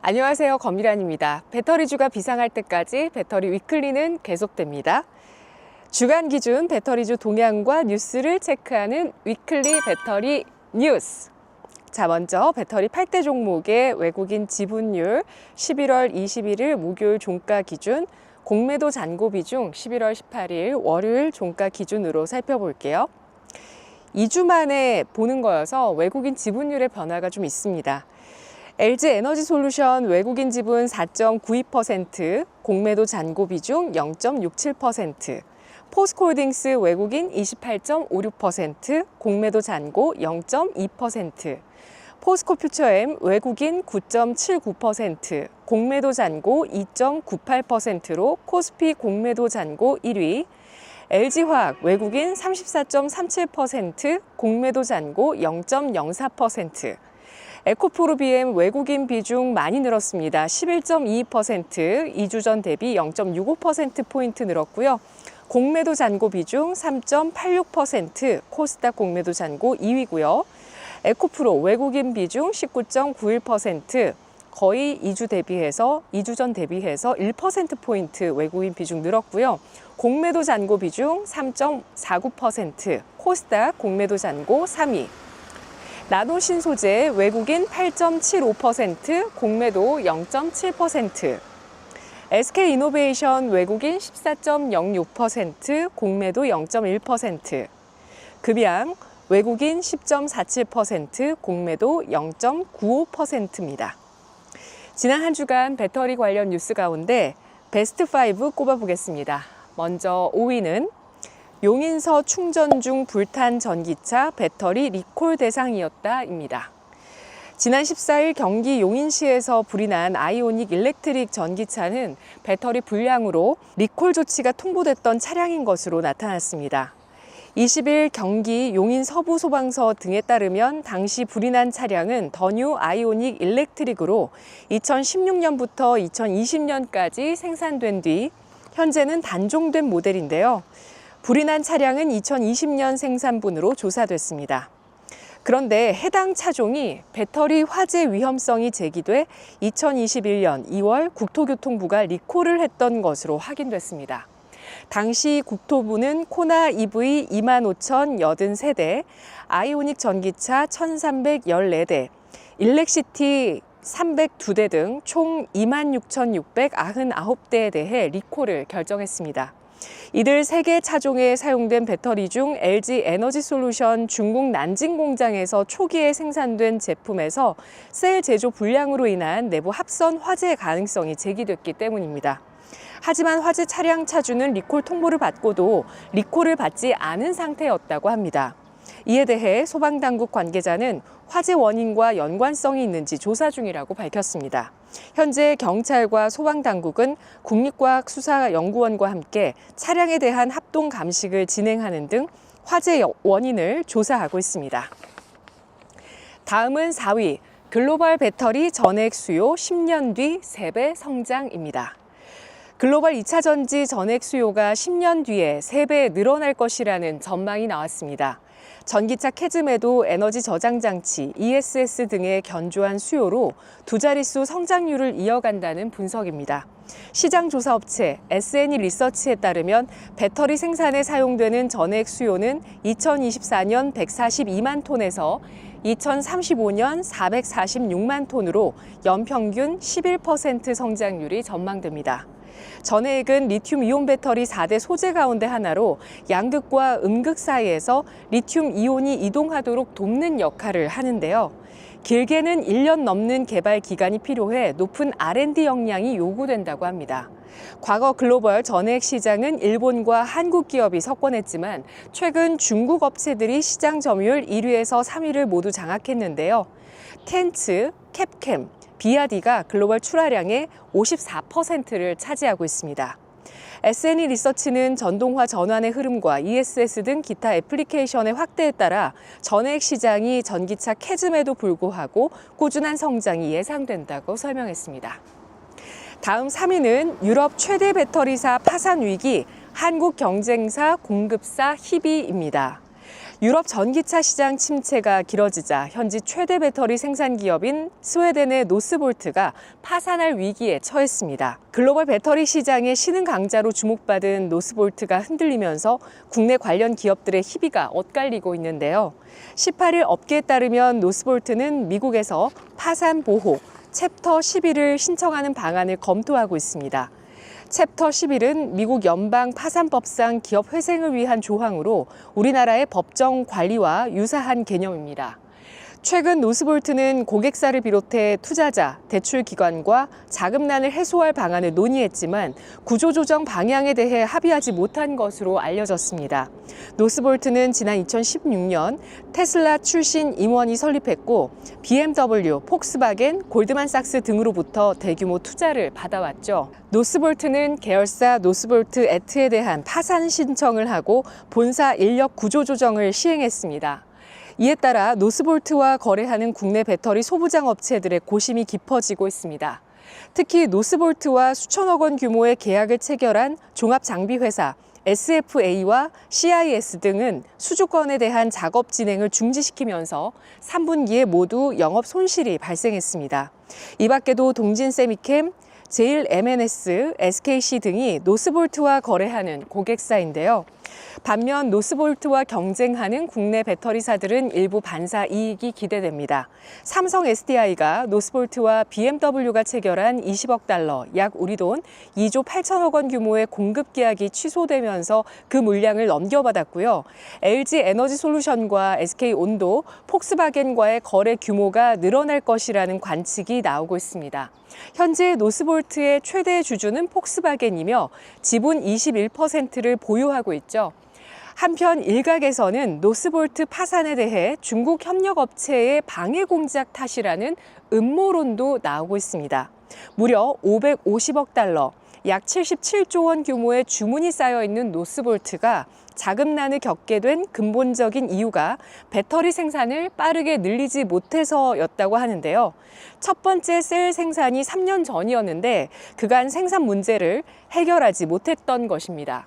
안녕하세요, 검미란입니다. 배터리주가 비상할 때까지 배터리 위클리는 계속됩니다. 주간 기준 배터리주 동향과 뉴스를 체크하는 위클리 배터리 뉴스. 자, 먼저 배터리 8대 종목의 외국인 지분율 11월 21일 목요일 종가 기준, 공매도 잔고 비중 11월 18일 월요일 종가 기준으로 살펴볼게요. 2주 만에 보는 거여서 외국인 지분율의 변화가 좀 있습니다. LG에너지솔루션 외국인 지분 4.92%, 공매도 잔고 비중 0.67%, 포스코홀딩스 외국인 28.56%, 공매도 잔고 0.2%, 포스코퓨처엠 외국인 9.79%, 공매도 잔고 2.98%로 코스피 공매도 잔고 1위, LG화학 외국인 34.37%, 공매도 잔고 0.04%, 에코프로비엠 외국인 비중 많이 늘었습니다. 11.22%, 2주 전 대비 0.65%포인트 늘었고요. 공매도 잔고 비중 3.86%, 코스닥 공매도 잔고 2위고요. 에코프로 외국인 비중 19.91%, 거의 2주 전 대비해서 1%포인트 외국인 비중 늘었고요. 공매도 잔고 비중 3.49%, 코스닥 공매도 잔고 3위. 나노신소재 외국인 8.75%, 공매도 0.7%, SK이노베이션 외국인 14.06%, 공매도 0.1%, 급양 외국인 10.47%, 공매도 0.95%입니다. 지난 한 주간 배터리 관련 뉴스 가운데 베스트 5 꼽아보겠습니다. 먼저 5위는 용인서 충전 중 불탄 전기차 배터리 리콜 대상이었다입니다. 지난 14일 경기 용인시에서 불이 난 아이오닉 일렉트릭 전기차는 배터리 불량으로 리콜 조치가 통보됐던 차량인 것으로 나타났습니다. 20일 경기 용인 서부소방서 등에 따르면 당시 불이 난 차량은 더뉴 아이오닉 일렉트릭으로 2016년부터 2020년까지 생산된 뒤 현재는 단종된 모델인데요. 불이 난 차량은 2020년 생산분으로 조사됐습니다. 그런데 해당 차종이 배터리 화재 위험성이 제기돼 2021년 2월 국토교통부가 리콜을 했던 것으로 확인됐습니다. 당시 국토부는 코나 EV 25,083대, 아이오닉 전기차 1,314대, 일렉시티 302대 등 총 26,699대에 대해 리콜을 결정했습니다. 이들 3개 차종에 사용된 배터리 중 LG에너지솔루션 중국 난징 공장에서 초기에 생산된 제품에서 셀 제조 불량으로 인한 내부 합선 화재 가능성이 제기됐기 때문입니다. 하지만 화재 차량 차주는 리콜 통보를 받고도 리콜을 받지 않은 상태였다고 합니다. 이에 대해 소방당국 관계자는 화재 원인과 연관성이 있는지 조사 중이라고 밝혔습니다. 현재 경찰과 소방당국은 국립과학수사연구원과 함께 차량에 대한 합동 감식을 진행하는 등 화재 원인을 조사하고 있습니다. 다음은 4위, 글로벌 배터리 전액 수요 10년 뒤 3배 성장입니다. 글로벌 2차 전지 전액 수요가 10년 뒤에 3배 늘어날 것이라는 전망이 나왔습니다. 전기차 캐즘에도 에너지 저장 장치, ESS 등의 견조한 수요로 두 자릿수 성장률을 이어간다는 분석입니다. 시장조사업체 SNE 리서치에 따르면 배터리 생산에 사용되는 전액 수요는 2024년 142만 톤에서 2035년 446만 톤으로 연평균 11% 성장률이 전망됩니다. 전해액은 리튬이온 배터리 4대 소재 가운데 하나로 양극과 음극 사이에서 리튬 이온이 이동하도록 돕는 역할을 하는데요. 길게는 1년 넘는 개발 기간이 필요해 높은 R&D 역량이 요구된다고 합니다. 과거 글로벌 전해액 시장은 일본과 한국 기업이 석권했지만 최근 중국 업체들이 시장 점유율 1위에서 3위를 모두 장악했는데요. 텐츠, 캡캠, 비아디가 글로벌 출하량의 54%를 차지하고 있습니다. SNE 리서치는 전동화 전환의 흐름과 ESS 등 기타 애플리케이션의 확대에 따라 전해액 시장이 전기차 캐즘에도 불구하고 꾸준한 성장이 예상된다고 설명했습니다. 다음 3위는 유럽 최대 배터리사 파산 위기, 한국 경쟁사 공급사 희비입니다. 유럽 전기차 시장 침체가 길어지자 현지 최대 배터리 생산 기업인 스웨덴의 노스볼트가 파산할 위기에 처했습니다. 글로벌 배터리 시장의 신흥 강자로 주목받은 노스볼트가 흔들리면서 국내 관련 기업들의 희비가 엇갈리고 있는데요. 18일 업계에 따르면 노스볼트는 미국에서 파산 보호, 챕터 11을 신청하는 방안을 검토하고 있습니다. 챕터 11은 미국 연방 파산법상 기업 회생을 위한 조항으로 우리나라의 법정 관리와 유사한 개념입니다. 최근 노스볼트는 고객사를 비롯해 투자자, 대출기관과 자금난을 해소할 방안을 논의했지만 구조조정 방향에 대해 합의하지 못한 것으로 알려졌습니다. 노스볼트는 지난 2016년 테슬라 출신 임원이 설립했고 BMW, 폭스바겐, 골드만삭스 등으로부터 대규모 투자를 받아왔죠. 노스볼트는 계열사 노스볼트 애트에 대한 파산 신청을 하고 본사 인력 구조조정을 시행했습니다. 이에 따라 노스볼트와 거래하는 국내 배터리 소부장 업체들의 고심이 깊어지고 있습니다. 특히 노스볼트와 수천억 원 규모의 계약을 체결한 종합장비회사 SFA와 CIS 등은 수주권에 대한 작업 진행을 중지시키면서 3분기에 모두 영업 손실이 발생했습니다. 이 밖에도 동진세미캠, 제일 M&S, SKC 등이 노스볼트와 거래하는 고객사인데요. 반면 노스볼트와 경쟁하는 국내 배터리사들은 일부 반사 이익이 기대됩니다. 삼성 SDI가 노스볼트와 BMW가 체결한 20억 달러, 약 우리 돈 2조 8천억 원 규모의 공급 계약이 취소되면서 그 물량을 넘겨받았고요. LG 에너지솔루션과 SK온도, 폭스바겐과의 거래 규모가 늘어날 것이라는 관측이 나오고 있습니다. 현재 노스볼트의 최대 주주는 폭스바겐이며 지분 21%를 보유하고 있죠. 한편 일각에서는 노스볼트 파산에 대해 중국 협력업체의 방해 공작 탓이라는 음모론도 나오고 있습니다. 무려 550억 달러, 약 77조 원 규모의 주문이 쌓여 있는 노스볼트가 자금난을 겪게 된 근본적인 이유가 배터리 생산을 빠르게 늘리지 못해서였다고 하는데요. 첫 번째 셀 생산이 3년 전이었는데 그간 생산 문제를 해결하지 못했던 것입니다.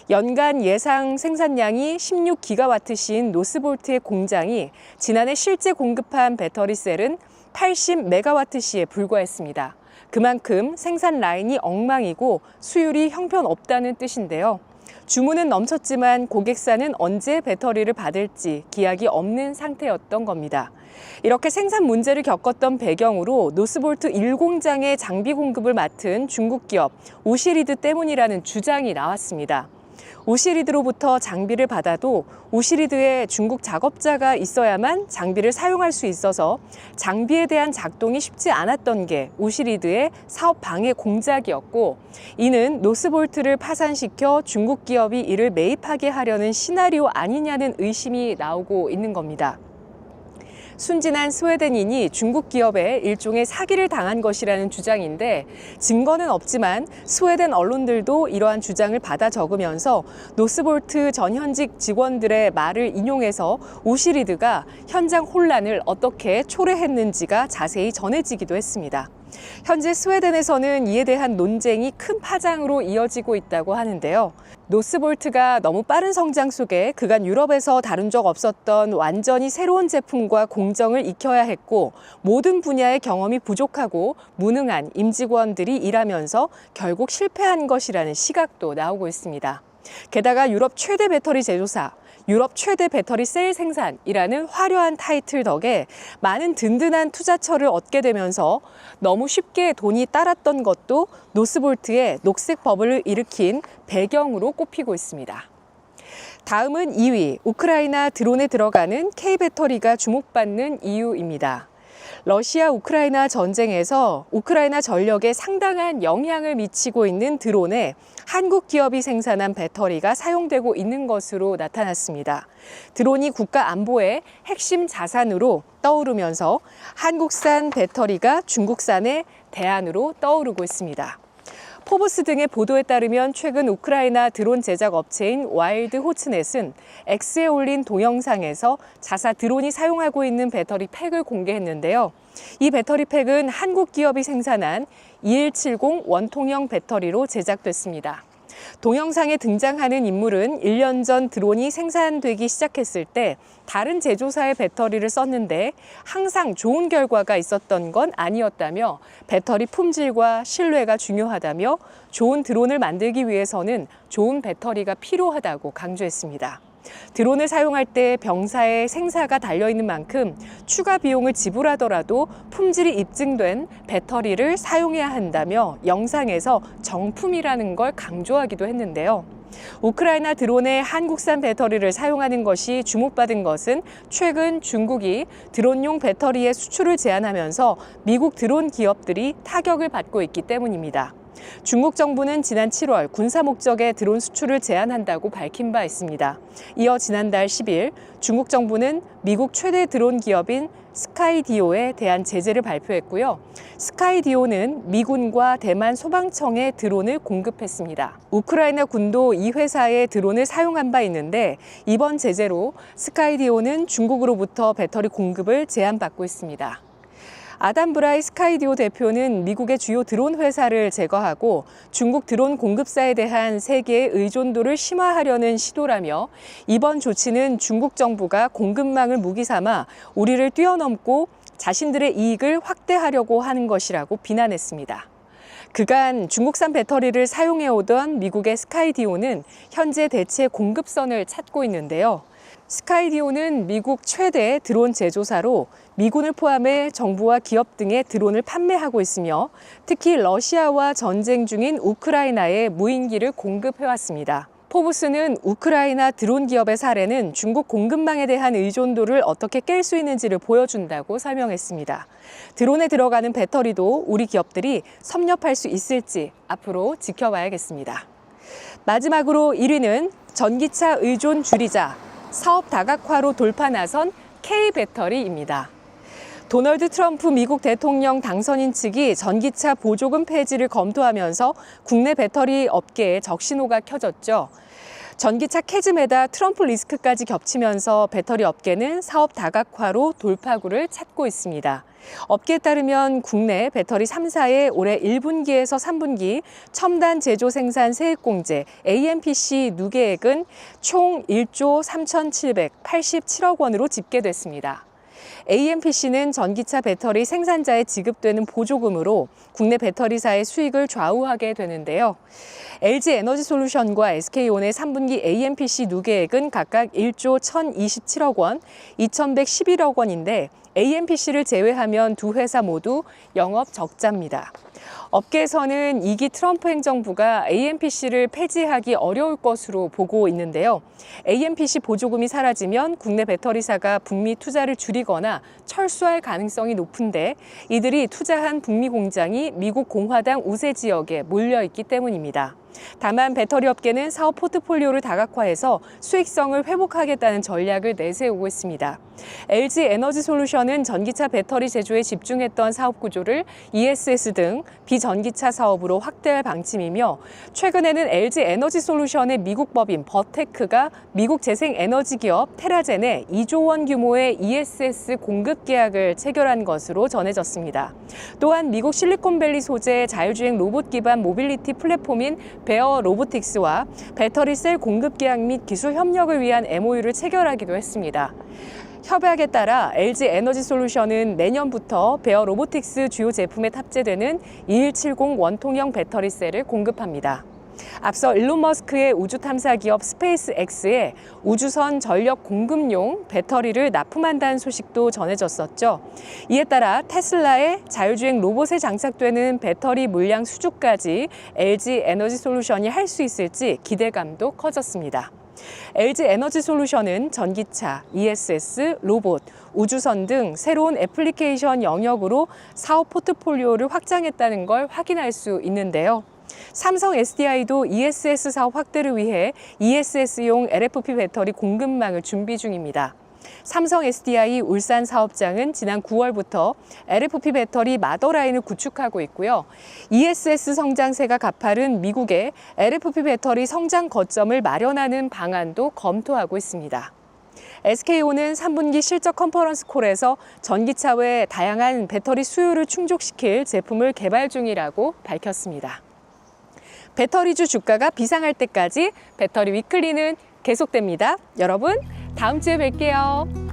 연간 예상 생산량이 16기가와트시인 노스볼트의 공장이 지난해 실제 공급한 배터리 셀은 80메가와트시에 불과했습니다. 그만큼 생산 라인이 엉망이고 수율이 형편없다는 뜻인데요. 주문은 넘쳤지만 고객사는 언제 배터리를 받을지 기약이 없는 상태였던 겁니다. 이렇게 생산 문제를 겪었던 배경으로 노스볼트 1공장의 장비 공급을 맡은 중국 기업 우시리드 때문이라는 주장이 나왔습니다. 우시리드로부터 장비를 받아도 우시리드에 중국 작업자가 있어야만 장비를 사용할 수 있어서 장비에 대한 작동이 쉽지 않았던 게 우시리드의 사업 방해 공작이었고, 이는 노스볼트를 파산시켜 중국 기업이 이를 매입하게 하려는 시나리오 아니냐는 의심이 나오고 있는 겁니다. 순진한 스웨덴인이 중국 기업에 일종의 사기를 당한 것이라는 주장인데 증거는 없지만 스웨덴 언론들도 이러한 주장을 받아 적으면서 노스볼트 전 현직 직원들의 말을 인용해서 우시리드가 현장 혼란을 어떻게 초래했는지가 자세히 전해지기도 했습니다. 현재 스웨덴에서는 이에 대한 논쟁이 큰 파장으로 이어지고 있다고 하는데요. 노스볼트가 너무 빠른 성장 속에 그간 유럽에서 다룬 적 없었던 완전히 새로운 제품과 공정을 익혀야 했고 모든 분야의 경험이 부족하고 무능한 임직원들이 일하면서 결국 실패한 것이라는 시각도 나오고 있습니다. 게다가 유럽 최대 배터리 제조사, 유럽 최대 배터리 셀 생산이라는 화려한 타이틀 덕에 많은 든든한 투자처를 얻게 되면서 너무 쉽게 돈이 따랐던 것도 노스볼트의 녹색 버블을 일으킨 배경으로 꼽히고 있습니다. 다음은 2위, 우크라이나 드론에 들어가는 K배터리가 주목받는 이유입니다. 러시아 우크라이나 전쟁에서 우크라이나 전력에 상당한 영향을 미치고 있는 드론에 한국 기업이 생산한 배터리가 사용되고 있는 것으로 나타났습니다. 드론이 국가 안보의 핵심 자산으로 떠오르면서 한국산 배터리가 중국산의 대안으로 떠오르고 있습니다. 포브스 등의 보도에 따르면 최근 우크라이나 드론 제작 업체인 와일드 호츠넷은 X에 올린 동영상에서 자사 드론이 사용하고 있는 배터리 팩을 공개했는데요. 이 배터리 팩은 한국 기업이 생산한 2170 원통형 배터리로 제작됐습니다. 동영상에 등장하는 인물은 1년 전 드론이 생산되기 시작했을 때 다른 제조사의 배터리를 썼는데 항상 좋은 결과가 있었던 건 아니었다며 배터리 품질과 신뢰가 중요하다며 좋은 드론을 만들기 위해서는 좋은 배터리가 필요하다고 강조했습니다. 드론을 사용할 때 병사의 생사가 달려있는 만큼 추가 비용을 지불하더라도 품질이 입증된 배터리를 사용해야 한다며 영상에서 정품이라는 걸 강조하기도 했는데요. 우크라이나 드론에 한국산 배터리를 사용하는 것이 주목받은 것은 최근 중국이 드론용 배터리의 수출을 제한하면서 미국 드론 기업들이 타격을 받고 있기 때문입니다. 중국 정부는 지난 7월 군사 목적의 드론 수출을 제한한다고 밝힌 바 있습니다. 이어 지난달 10일 중국 정부는 미국 최대 드론 기업인 스카이디오에 대한 제재를 발표했고요. 스카이디오는 미군과 대만 소방청에 드론을 공급했습니다. 우크라이나 군도 이 회사의 드론을 사용한 바 있는데 이번 제재로 스카이디오는 중국으로부터 배터리 공급을 제한받고 있습니다. 아담 브라이 스카이디오 대표는 미국의 주요 드론 회사를 제거하고 중국 드론 공급사에 대한 세계의 의존도를 심화하려는 시도라며 이번 조치는 중국 정부가 공급망을 무기 삼아 우리를 뛰어넘고 자신들의 이익을 확대하려고 하는 것이라고 비난했습니다. 그간 중국산 배터리를 사용해오던 미국의 스카이디오는 현재 대체 공급선을 찾고 있는데요. 스카이디오는 미국 최대 드론 제조사로 미군을 포함해 정부와 기업 등의 드론을 판매하고 있으며 특히 러시아와 전쟁 중인 우크라이나에 무인기를 공급해왔습니다. 포브스는 우크라이나 드론 기업의 사례는 중국 공급망에 대한 의존도를 어떻게 깰 수 있는지를 보여준다고 설명했습니다. 드론에 들어가는 배터리도 우리 기업들이 섭렵할 수 있을지 앞으로 지켜봐야겠습니다. 마지막으로 1위는 전기차 의존 줄이자. 사업 다각화로 돌파 나선 K배터리입니다. 도널드 트럼프 미국 대통령 당선인 측이 전기차 보조금 폐지를 검토하면서 국내 배터리 업계에 적신호가 켜졌죠. 전기차 캐즘에다 트럼프 리스크까지 겹치면서 배터리 업계는 사업 다각화로 돌파구를 찾고 있습니다. 업계에 따르면 국내 배터리 3사의 올해 1분기에서 3분기 첨단 제조 생산 세액공제 AMPC 누계액은 총 1조 3,787억 원으로 집계됐습니다. AMPC는 전기차 배터리 생산자에 지급되는 보조금으로 국내 배터리사의 수익을 좌우하게 되는데요. LG에너지솔루션과 SK온의 3분기 AMPC 누계액은 각각 1조 1,027억 원, 2,111억 원인데 AMPC를 제외하면 두 회사 모두 영업 적자입니다. 업계에서는 2기 트럼프 행정부가 AMPC를 폐지하기 어려울 것으로 보고 있는데요. AMPC 보조금이 사라지면 국내 배터리사가 북미 투자를 줄이거나 철수할 가능성이 높은데 이들이 투자한 북미 공장이 미국 공화당 우세 지역에 몰려 있기 때문입니다. 다만 배터리 업계는 사업 포트폴리오를 다각화해서 수익성을 회복하겠다는 전략을 내세우고 있습니다. LG에너지솔루션은 전기차 배터리 제조에 집중했던 사업 구조를 ESS 등 비전기차 사업으로 확대할 방침이며 최근에는 LG에너지솔루션의 미국 법인 버테크가 미국 재생에너지 기업 테라젠에 2조 원 규모의 ESS 공급 계약을 체결한 것으로 전해졌습니다. 또한 미국 실리콘밸리 소재 자율주행 로봇 기반 모빌리티 플랫폼인 베어 로보틱스와 배터리 셀 공급 계약 및 기술 협력을 위한 MOU를 체결하기도 했습니다. 협약에 따라 LG에너지솔루션은 내년부터 베어 로보틱스 주요 제품에 탑재되는 2170 원통형 배터리 셀을 공급합니다. 앞서 일론 머스크의 우주 탐사 기업 스페이스X에 우주선 전력 공급용 배터리를 납품한다는 소식도 전해졌었죠. 이에 따라 테슬라의 자율주행 로봇에 장착되는 배터리 물량 수주까지 LG에너지솔루션이 할 수 있을지 기대감도 커졌습니다. LG에너지솔루션은 전기차, ESS, 로봇, 우주선 등 새로운 애플리케이션 영역으로 사업 포트폴리오를 확장했다는 걸 확인할 수 있는데요. 삼성 SDI도 ESS 사업 확대를 위해 ESS용 LFP 배터리 공급망을 준비 중입니다. 삼성 SDI 울산 사업장은 지난 9월부터 LFP 배터리 마더라인을 구축하고 있고요. ESS 성장세가 가파른 미국의 LFP 배터리 성장 거점을 마련하는 방안도 검토하고 있습니다. SK온은 3분기 실적 컨퍼런스 콜에서 전기차 외 다양한 배터리 수요를 충족시킬 제품을 개발 중이라고 밝혔습니다. 배터리주 주가가 비상할 때까지 배터리 위클리는 계속됩니다. 여러분, 다음 주에 뵐게요.